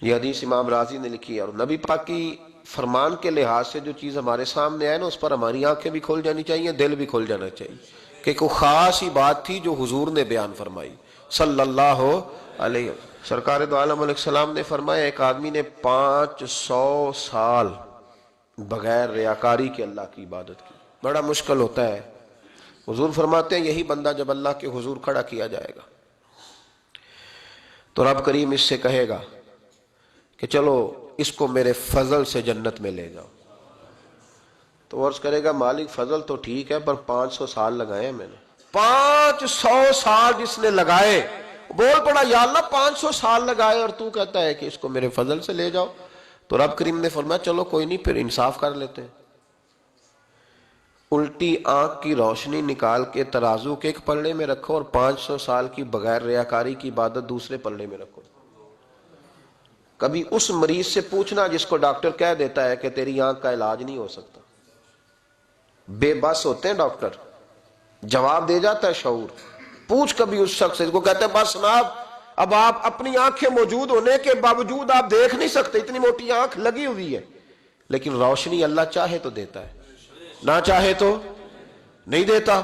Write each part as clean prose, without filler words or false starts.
یہ حدیث امام رازی نے لکھی ہے، اور نبی پاک کی فرمان کے لحاظ سے جو چیز ہمارے سامنے آئے نا اس پر ہماری آنکھیں بھی کھل جانی چاہیے، دل بھی کھل جانا چاہیے کہ کوئی خاص ہی بات تھی جو حضور نے بیان فرمائی صلی اللہ علیہ وسلم۔ سرکار دو عالم علیہ السلام نے فرمایا ایک آدمی نے 500 سال بغیر ریاکاری کے اللہ کی عبادت کی، بڑا مشکل ہوتا ہے۔ حضور فرماتے ہیں یہی بندہ جب اللہ کے حضور کھڑا کیا جائے گا تو رب کریم اس سے کہے گا کہ چلو اس کو میرے فضل سے جنت میں لے جاؤ، تو عرض کرے گا مالک فضل تو ٹھیک ہے پر 500 سال لگائے ہیں میں نے۔ 500 سال جس نے لگائے، بول پڑا یا اللہ 500 سال لگائے اور تو کہتا ہے کہ اس کو میرے فضل سے لے جاؤ، تو رب کریم نے فرمایا چلو کوئی نہیں، پھر انصاف کر لیتے ہیں، الٹی آنکھ کی روشنی نکال کے ترازو کے ایک پلڑے میں رکھو اور 500 سال کی بغیر ریاکاری کی عبادت دوسرے پلڑے میں رکھو۔ کبھی اس مریض سے پوچھنا جس کو ڈاکٹر کہہ دیتا ہے کہ تیری آنکھ کا علاج نہیں ہو سکتا، بے بس ہوتے ہیں ڈاکٹر، جواب دے جاتا ہے شعور۔ پوچھ کبھی اس شخص سے، کو کہتے ہیں بس جناب اب آپ اپنی آنکھیں موجود ہونے کے باوجود آپ دیکھ نہیں سکتے، اتنی موٹی آنکھ لگی ہوئی ہے، لیکن روشنی اللہ چاہے تو دیتا ہے، نہ چاہے تو نہیں دیتا۔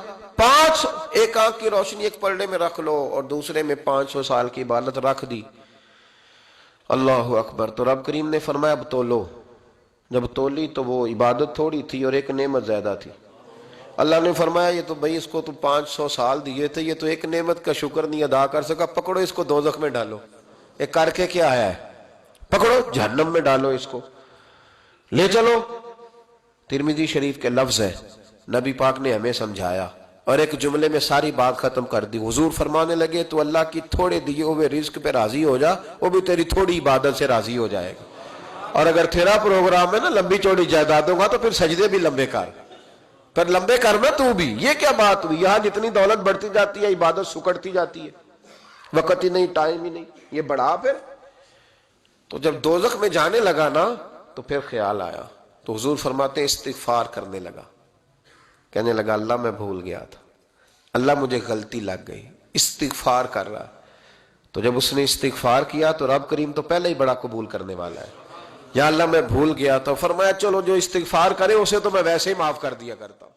ایک آنکھ کی روشنی ایک پلڑے میں رکھ لو اور دوسرے میں 500 سال کی عبادت رکھ دی، اللہ اکبر۔ تو رب کریم نے فرمایا اب تولو، جب تولی تو وہ عبادت تھوڑی تھی اور ایک نعمت زیادہ تھی۔ اللہ نے فرمایا یہ تو بھائی اس کو تو 500 سال دیے تھے، یہ تو ایک نعمت کا شکر نہیں ادا کر سکا، پکڑو اس کو دوزخ میں ڈالو۔ ایک کر کے کیا آیا ہے؟ پکڑو جہنم میں ڈالو، اس کو لے چلو۔ ترمذی شریف کے لفظ ہے، نبی پاک نے ہمیں سمجھایا اور ایک جملے میں ساری بات ختم کر دی۔ حضور فرمانے لگے تو اللہ کی تھوڑے دیے ہوئے رزق پہ راضی ہو جا، وہ بھی تیری تھوڑی عبادت سے راضی ہو جائے گا۔ اور اگر تیرا پروگرام ہے نا لمبی چوڑی جائیدادوں کا تو پھر سجدے بھی لمبے کر، پھر لمبے کرنا تو بھی۔ یہ کیا بات ہوئی؟ یہاں جتنی دولت بڑھتی جاتی ہے عبادت سکڑتی جاتی ہے، وقت ہی نہیں، ٹائم ہی نہیں، یہ بڑھا پھر۔ تو جب دوزخ میں جانے لگا نا تو پھر خیال آیا، تو حضور فرماتے ہیں استغفار کرنے لگا، کہنے لگا اللہ میں بھول گیا تھا، اللہ مجھے غلطی لگ گئی، استغفار کر رہا۔ تو جب اس نے استغفار کیا تو رب کریم تو پہلے ہی بڑا قبول کرنے والا ہے، یا اللہ میں بھول گیا، تو فرمایا چلو جو استغفار کرے اسے تو میں ویسے ہی معاف کر دیا کرتا ہوں۔